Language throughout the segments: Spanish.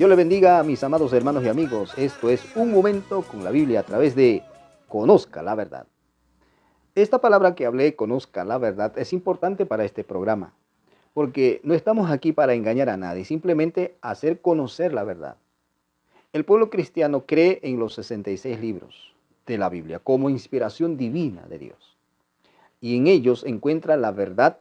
Dios le bendiga a mis amados hermanos y amigos. Esto es Un Momento con la Biblia a través de Conozca la Verdad. Esta palabra que hablé, Conozca la Verdad, es importante para este programa, porque no estamos aquí para engañar a nadie, simplemente hacer conocer la verdad. El pueblo cristiano cree en los 66 libros de la Biblia como inspiración divina de Dios. Y en ellos encuentra la verdad,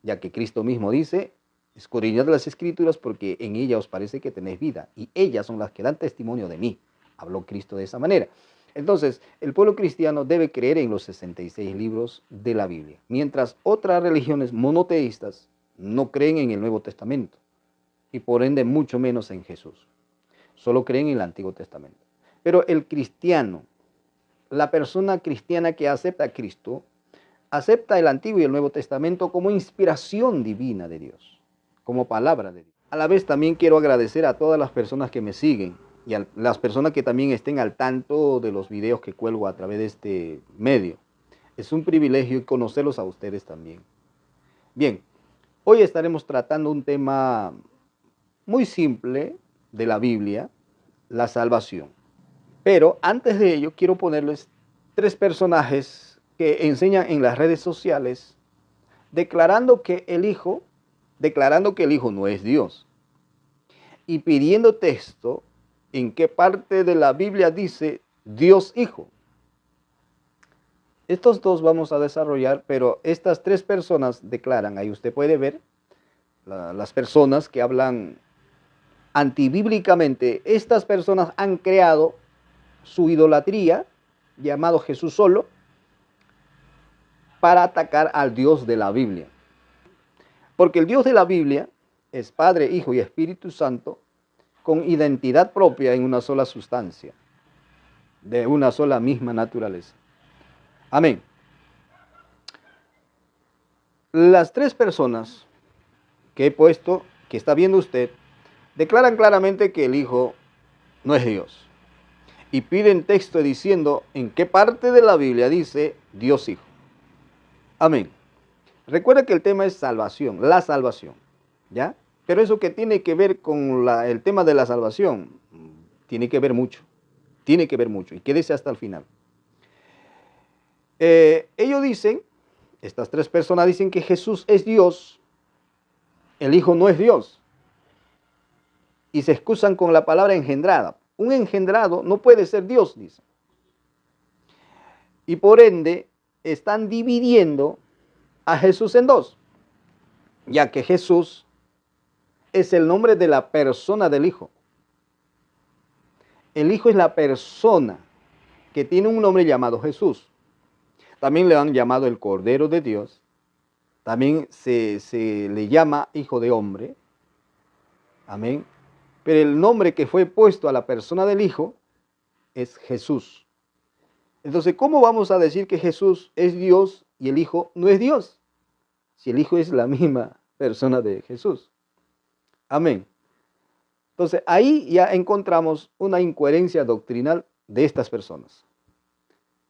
ya que Cristo mismo dice: escudriñad las Escrituras porque en ellas os parece que tenéis vida, y ellas son las que dan testimonio de mí. Habló Cristo de esa manera. Entonces, el pueblo cristiano debe creer en los 66 libros de la Biblia, mientras otras religiones monoteístas no creen en el Nuevo Testamento, y por ende mucho menos en Jesús. Solo creen en el Antiguo Testamento. Pero el cristiano, la persona cristiana que acepta a Cristo, acepta el Antiguo y el Nuevo Testamento como inspiración divina de Dios, como palabra de Dios. A la vez también quiero agradecer a todas las personas que me siguen y a las personas que también estén al tanto de los videos que cuelgo a través de este medio. Es un privilegio conocerlos a ustedes también. Bien, hoy estaremos tratando un tema muy simple de la Biblia, la salvación. Pero antes de ello quiero ponerles tres personajes que enseñan en las redes sociales declarando que el Hijo no es Dios, y pidiendo texto en qué parte de la Biblia dice Dios Hijo. Estos dos vamos a desarrollar, pero estas tres personas declaran, ahí usted puede ver las personas que hablan antibíblicamente. Estas personas han creado su idolatría, llamado Jesús solo, para atacar al Dios de la Biblia. Porque el Dios de la Biblia es Padre, Hijo y Espíritu Santo, con identidad propia en una sola sustancia, de una sola misma naturaleza. Amén. Las tres personas que he puesto, que está viendo usted, declaran claramente que el Hijo no es Dios. Y piden texto diciendo en qué parte de la Biblia dice Dios Hijo. Amén. Recuerda que el tema es salvación, la salvación, ¿ya? Pero eso que tiene que ver con el tema de la salvación, tiene que ver mucho, y quédese hasta el final. Ellos dicen, estas tres personas dicen que Jesús es Dios, el Hijo no es Dios, y se excusan con la palabra engendrada. Un engendrado no puede ser Dios, dicen. Y por ende, están dividiendo a Jesús en dos, ya que Jesús es el nombre de la persona del Hijo. El Hijo es la persona que tiene un nombre llamado Jesús. También le han llamado el Cordero de Dios. También se le llama Hijo de Hombre. Amén. Pero el nombre que fue puesto a la persona del Hijo es Jesús. Entonces, ¿cómo vamos a decir que Jesús es Dios y el Hijo no es Dios? Si el Hijo es la misma persona de Jesús. Amén. Entonces, ahí ya encontramos una incoherencia doctrinal de estas personas.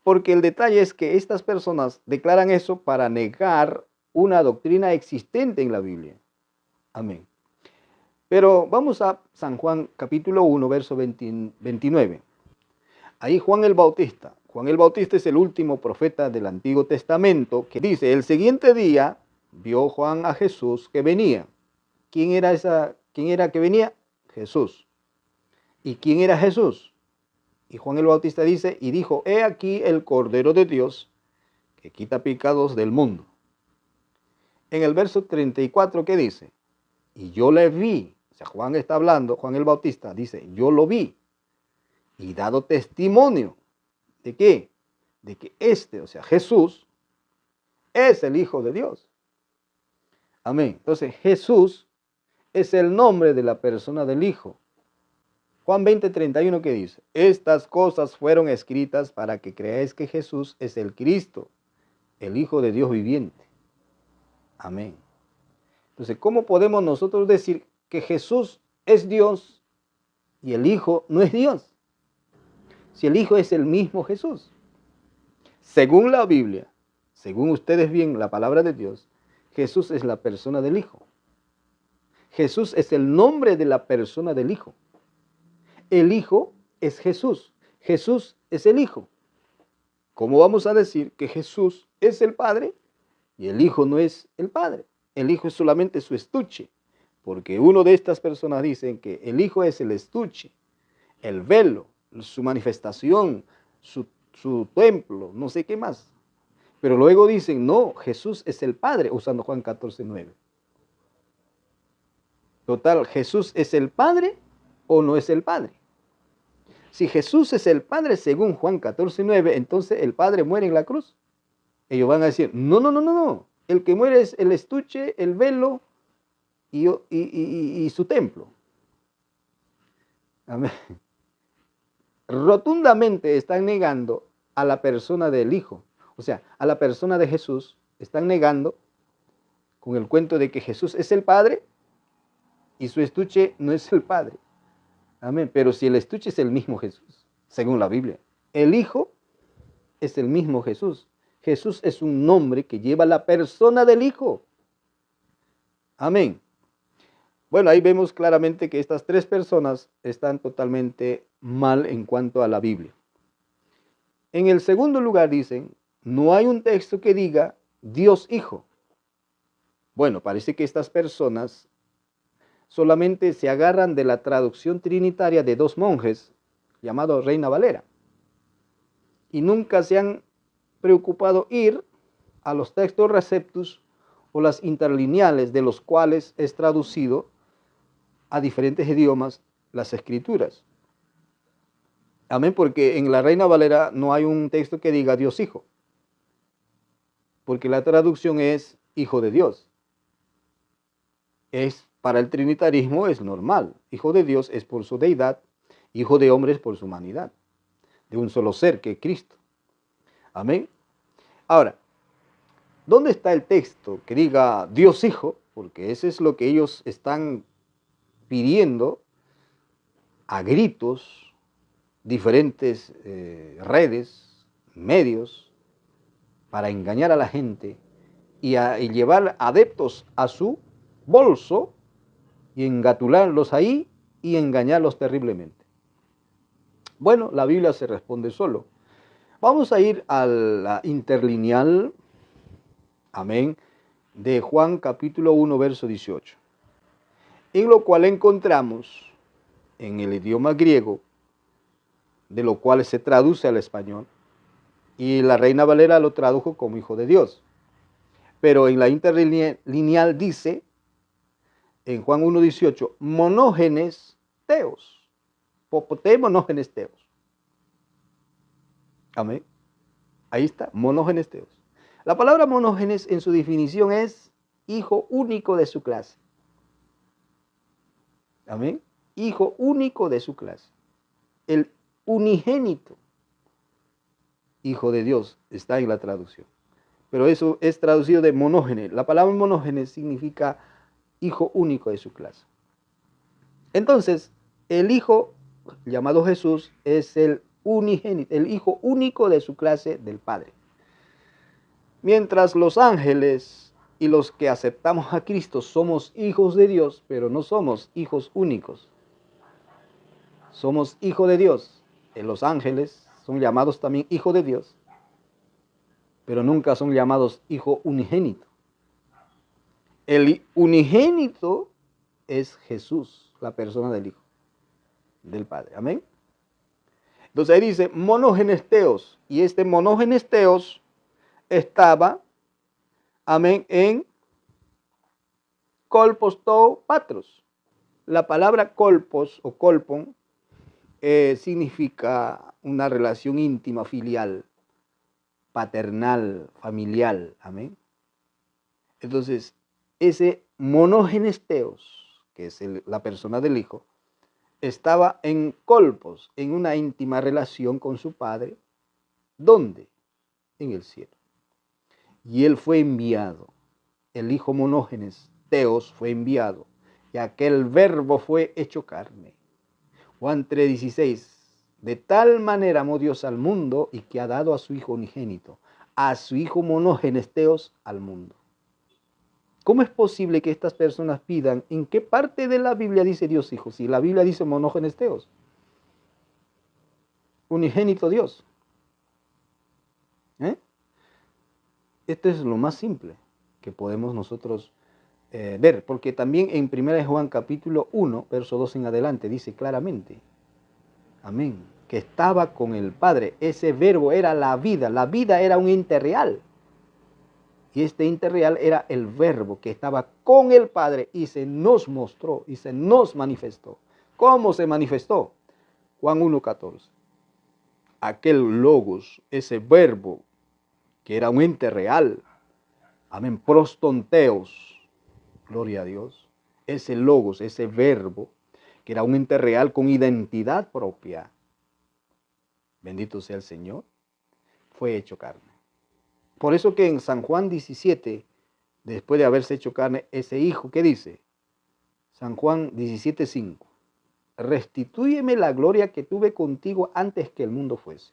Porque el detalle es que estas personas declaran eso para negar una doctrina existente en la Biblia. Amén. Pero vamos a San Juan capítulo 1, verso 29. Ahí Juan el Bautista es el último profeta del Antiguo Testamento, que dice: el siguiente día vio Juan a Jesús que venía. ¿Quién era que venía? Jesús. ¿Y quién era Jesús? Y Juan el Bautista dice, y dijo: he aquí el Cordero de Dios que quita pecados del mundo. En el verso 34, ¿qué dice? Y yo le vi. O sea, Juan está hablando, Juan el Bautista dice, yo lo vi. Y dado testimonio. ¿De qué? De que o sea, Jesús, es el Hijo de Dios. Amén. Entonces, Jesús es el nombre de la persona del Hijo. Juan 20:31, ¿qué dice? Estas cosas fueron escritas para que creáis que Jesús es el Cristo, el Hijo de Dios viviente. Amén. Entonces, ¿cómo podemos nosotros decir que Jesús es Dios y el Hijo no es Dios? Si el Hijo es el mismo Jesús. Según la Biblia, según ustedes bien la palabra de Dios, Jesús es la persona del Hijo. Jesús es el nombre de la persona del Hijo. el Hijo es Jesús. Jesús es el Hijo. ¿Cómo vamos a decir que Jesús es el Padre y el Hijo no es el Padre? El Hijo es solamente su estuche, porque uno de estas personas dicen que el Hijo es el estuche, el velo, su manifestación, su templo, no sé qué más. Pero luego dicen, no, Jesús es el Padre, usando Juan 14:9. Total, ¿Jesús es el Padre o no es el Padre? Si Jesús es el Padre según Juan 14:9, entonces el Padre muere en la cruz. Ellos van a decir, no, no, no, no, no. El que muere es el estuche, el velo y su templo. Amén. Rotundamente están negando a la persona del Hijo. O sea, a la persona de Jesús están negando con el cuento de que Jesús es el Padre y su estuche no es el Padre. Amén. Pero si el estuche es el mismo Jesús, según la Biblia, el Hijo es el mismo Jesús. Jesús es un nombre que lleva la persona del Hijo. Amén. Bueno, ahí vemos claramente que estas tres personas están totalmente mal en cuanto a la Biblia. En el segundo lugar dicen, no hay un texto que diga Dios Hijo. Bueno, parece que estas personas solamente se agarran de la traducción trinitaria de dos monjes, llamado Reina Valera, y nunca se han preocupado ir a los textos receptus o las interlineales de los cuales es traducido a diferentes idiomas las escrituras. Amén, porque en la Reina Valera no hay un texto que diga Dios Hijo, porque la traducción es Hijo de Dios. Para el trinitarismo es normal. Hijo de Dios es por su deidad, hijo de hombre es por su humanidad, de un solo ser que es Cristo. Amén. Ahora, ¿dónde está el texto que diga Dios Hijo? Porque eso es lo que ellos están pidiendo a gritos, diferentes redes, medios, para engañar a la gente y llevar adeptos a su bolso y engatularlos ahí y engañarlos terriblemente. Bueno, la Biblia se responde solo. Vamos a ir a la interlineal, amén, de Juan capítulo 1, verso 18, en lo cual encontramos en el idioma griego, de lo cual se traduce al español, y la Reina Valera lo tradujo como Hijo de Dios. Pero en la interlineal dice, en Juan 1:18, monógenes teos, popote monógenes teos. Amén. Ahí está, monógenes teos. La palabra monógenes en su definición es hijo único de su clase. Amén. Hijo único de su clase. El unigénito Hijo de Dios está en la traducción. Pero eso es traducido de monógenes. La palabra monógenes significa hijo único de su clase. Entonces, el Hijo llamado Jesús es el unigénito, el hijo único de su clase del Padre. Mientras los ángeles y los que aceptamos a Cristo somos hijos de Dios, pero no somos hijos únicos. Somos hijos de Dios. Los ángeles son llamados también hijos de Dios, pero nunca son llamados hijo unigénito. El unigénito es Jesús, la persona del Hijo, del Padre. Amén. Entonces ahí dice monógenes teos, y este monógenes teos estaba, amén, en kolpos to patros. La palabra kolpos o kolpon significa una relación íntima, filial, paternal, familiar. Amén. Entonces, ese monógenes teos, que es la persona del Hijo, estaba en kolpos, en una íntima relación con su Padre. ¿Dónde? En el cielo. Y él fue enviado. El Hijo monógenes, teos, fue enviado. Y aquel verbo fue hecho carne. Juan 3:16. De tal manera amó Dios al mundo y que ha dado a su Hijo unigénito, a su Hijo monógenes teos al mundo. ¿Cómo es posible que estas personas pidan en qué parte de la Biblia dice Dios Hijo? Si la Biblia dice monógenes teos. unigénito Dios. Esto es lo más simple que podemos nosotros ver, porque también en 1 Juan capítulo 1, verso 2 en adelante, dice claramente, amén, que estaba con el Padre. Ese verbo era la vida era un ente real. Y este ente real era el verbo que estaba con el Padre y se nos mostró y se nos manifestó. ¿Cómo se manifestó? Juan 1:14. Aquel logos, ese verbo que era un ente real, amén, prostonteos, gloria a Dios, ese logos, ese verbo, que era un ente real con identidad propia, bendito sea el Señor, fue hecho carne. Por eso que en San Juan 17, después de haberse hecho carne, ese hijo, ¿qué dice? San Juan 17:5, restitúyeme la gloria que tuve contigo antes que el mundo fuese.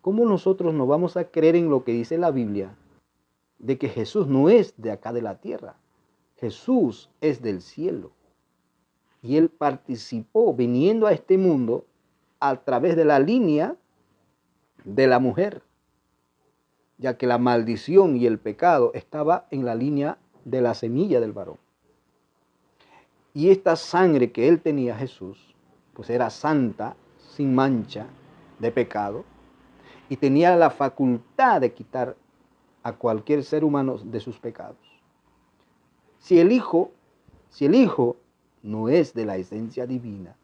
¿Cómo nosotros no vamos a creer en lo que dice la Biblia? De que Jesús no es de acá de la tierra. Jesús es del cielo. Y Él participó viniendo a este mundo a través de la línea de la mujer, ya que la maldición y el pecado estaba en la línea de la semilla del varón. Y esta sangre que Él tenía, Jesús, pues era santa, sin mancha de pecado, y tenía la facultad de quitar a cualquier ser humano de sus pecados. Si el Hijo no es de la esencia divina,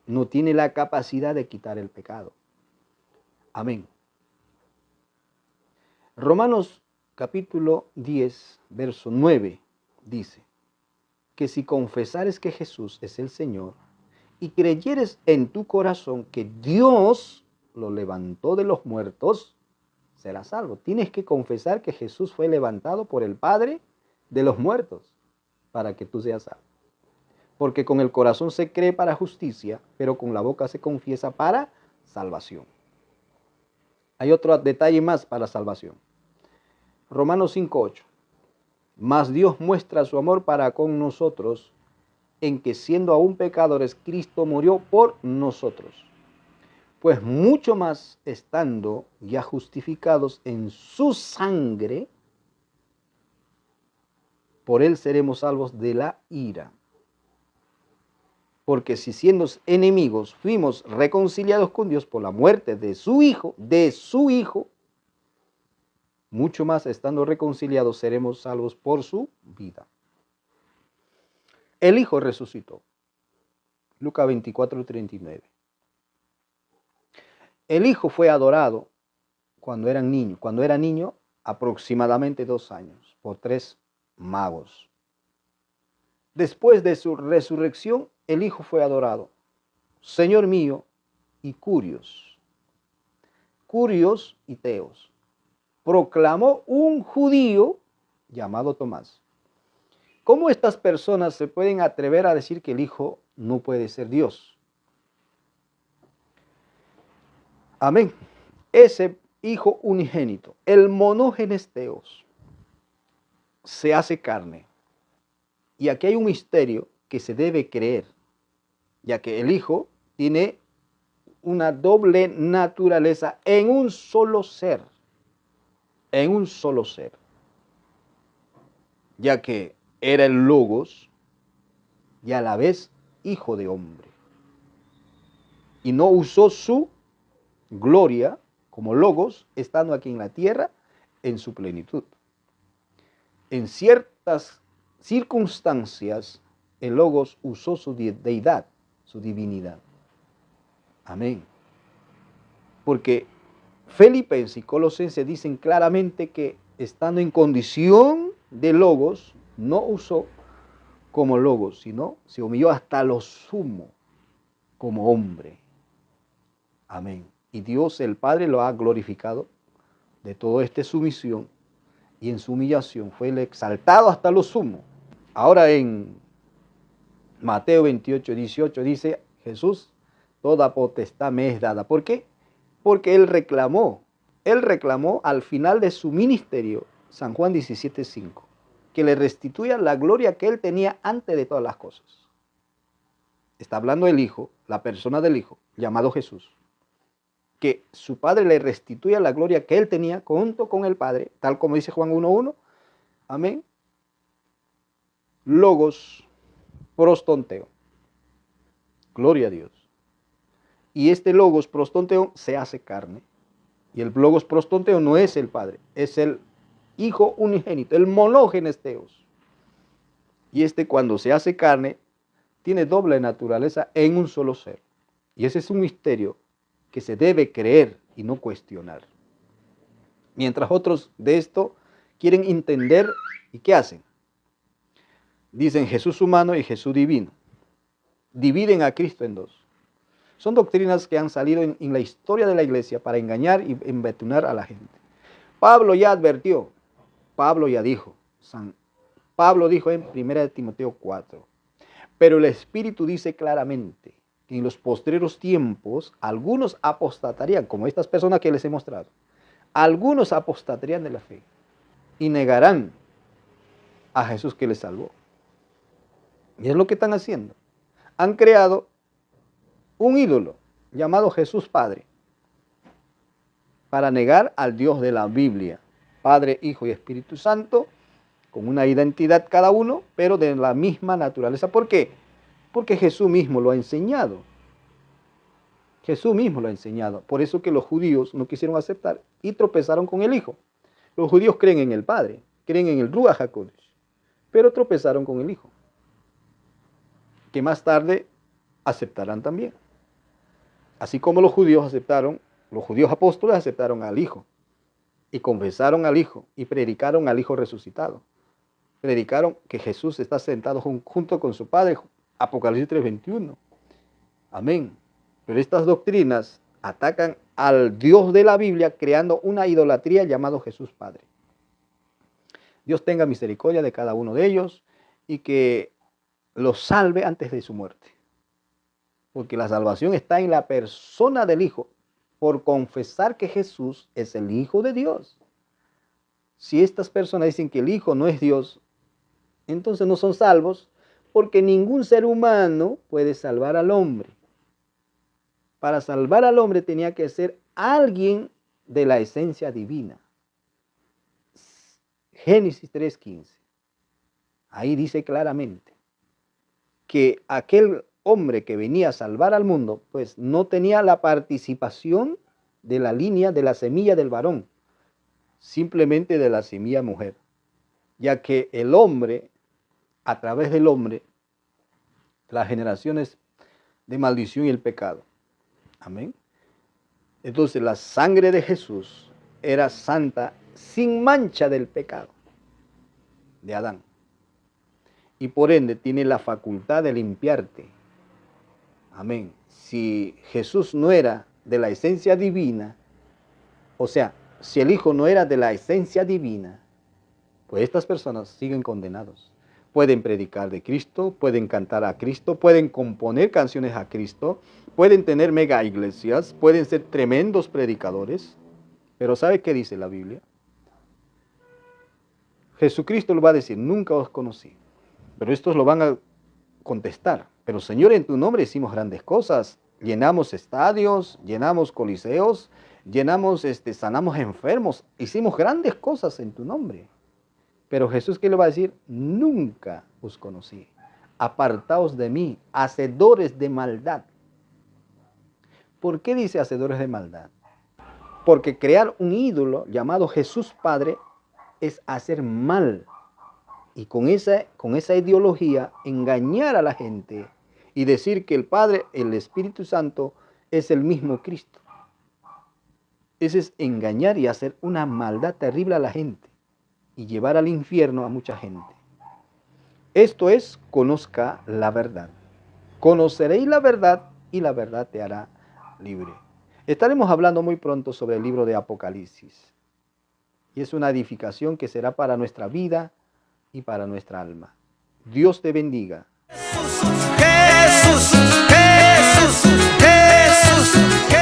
no tiene la capacidad de quitar el pecado. Amén. Romanos capítulo 10, verso 9 dice que si confesares que Jesús es el Señor y creyeres en tu corazón que Dios lo levantó de los muertos, serás salvo. Tienes que confesar que Jesús fue levantado por el Padre de los muertos para que tú seas salvo. Porque con el corazón se cree para justicia, pero con la boca se confiesa para salvación. Hay otro detalle más para salvación. Romanos 5:8. Mas Dios muestra su amor para con nosotros en que siendo aún pecadores, Cristo murió por nosotros. Pues mucho más estando ya justificados en su sangre, por él seremos salvos de la ira. Porque si siendo enemigos fuimos reconciliados con Dios por la muerte de su Hijo, mucho más estando reconciliados seremos salvos por su vida. El Hijo resucitó. Lucas 24:39. El Hijo fue adorado cuando era niño, aproximadamente 2 años, por 3 magos. Después de su resurrección, el Hijo fue adorado, Señor mío y Curios y Teos. Proclamó un judío llamado Tomás. ¿Cómo estas personas se pueden atrever a decir que el Hijo no puede ser Dios? Amén. Ese Hijo unigénito, el monógenes Theos, se hace carne. Y aquí hay un misterio que se debe creer, ya que el Hijo tiene una doble naturaleza en un solo ser. Ya que era el Logos y a la vez Hijo de hombre. Y no usó su gloria como Logos, estando aquí en la tierra en su plenitud. En ciertas circunstancias, el Logos usó su deidad, su divinidad. Amén. Porque Filipenses y Colosenses dicen claramente que estando en condición de Logos, no usó como Logos, sino se humilló hasta lo sumo como hombre. Amén. Y Dios el Padre lo ha glorificado de toda esta sumisión y en su humillación fue exaltado hasta lo sumo. Ahora en Mateo 28:18 dice Jesús, toda potestad me es dada. ¿Por qué? Porque Él reclamó al final de su ministerio, San Juan 17:5, que le restituya la gloria que Él tenía antes de todas las cosas. está hablando del Hijo, la persona del Hijo, llamado Jesús, que su Padre le restituya la gloria que él tenía junto con el Padre, tal como dice Juan 1:1, amén. Logos prostonteo, gloria a Dios. Y este logos prostonteo se hace carne. Y el logos prostonteo no es el Padre, es el Hijo unigénito, el monógenes Theos. Y cuando se hace carne, tiene doble naturaleza en un solo ser. Y ese es un misterio que se debe creer y no cuestionar. Mientras otros de esto quieren entender, ¿y qué hacen? Dicen Jesús humano y Jesús divino. Dividen a Cristo en dos. Son doctrinas que han salido en la historia de la iglesia para engañar y embetunar a la gente. Pablo ya advirtió, Pablo ya dijo, Pablo dijo en 1 Timoteo 4, pero el Espíritu dice claramente que en los postreros tiempos algunos apostatarían, como estas personas que les he mostrado, algunos apostatarían de la fe y negarán a Jesús que les salvó. Y es lo que están haciendo. Han creado un ídolo llamado Jesús Padre para negar al Dios de la Biblia, Padre, Hijo y Espíritu Santo, con una identidad cada uno, pero de la misma naturaleza. ¿Por qué? Porque Jesús mismo lo ha enseñado. Jesús mismo lo ha enseñado. Por eso que los judíos no quisieron aceptar y tropezaron con el Hijo. Los judíos creen en el Padre, creen en el Ruach HaKodesh, pero tropezaron con el Hijo, que más tarde aceptarán también. Así como los judíos apóstoles aceptaron al Hijo y confesaron al Hijo y predicaron al Hijo resucitado. Predicaron que Jesús está sentado junto con su Padre, Apocalipsis 3:21. Amén. Pero estas doctrinas atacan al Dios de la Biblia creando una idolatría llamado Jesús Padre. Dios tenga misericordia de cada uno de ellos y que los salve antes de su muerte. Porque la salvación está en la persona del Hijo, por confesar que Jesús es el Hijo de Dios. Si estas personas dicen que el Hijo no es Dios, entonces no son salvos, porque ningún ser humano puede salvar al hombre. Para salvar al hombre tenía que ser alguien de la esencia divina. Génesis 3:15. Ahí dice claramente que aquel hombre que venía a salvar al mundo, pues no tenía la participación de la línea de la semilla del varón, simplemente de la semilla mujer, ya que el hombre, a través del hombre, las generaciones de maldición y el pecado. Amén. Entonces la sangre de Jesús era santa, sin mancha del pecado de Adán. Y por ende tiene la facultad de limpiarte. Amén. Si Jesús no era de la esencia divina, o sea, si el Hijo no era de la esencia divina, pues estas personas siguen condenados. Pueden predicar de Cristo, pueden cantar a Cristo, pueden componer canciones a Cristo, pueden tener mega iglesias, pueden ser tremendos predicadores, pero ¿sabe qué dice la Biblia? Jesucristo lo va a decir, nunca os conocí. Pero estos lo van a contestar, pero Señor, en tu nombre hicimos grandes cosas, llenamos estadios, llenamos coliseos, sanamos enfermos, hicimos grandes cosas en tu nombre. Pero Jesús, ¿qué le va a decir? Nunca os conocí. Apartaos de mí, hacedores de maldad. ¿Por qué dice hacedores de maldad? Porque crear un ídolo llamado Jesús Padre es hacer mal. Y con esa ideología engañar a la gente y decir que el Padre, el Espíritu Santo, es el mismo Cristo. Ese es engañar y hacer una maldad terrible a la gente y llevar al infierno a mucha gente. Esto es, conozca la verdad. Conoceréis la verdad y la verdad te hará libre. Estaremos hablando muy pronto sobre el libro de Apocalipsis. Y es una edificación que será para nuestra vida y para nuestra alma. Dios te bendiga. Jesús, Jesús, Jesús, Jesús.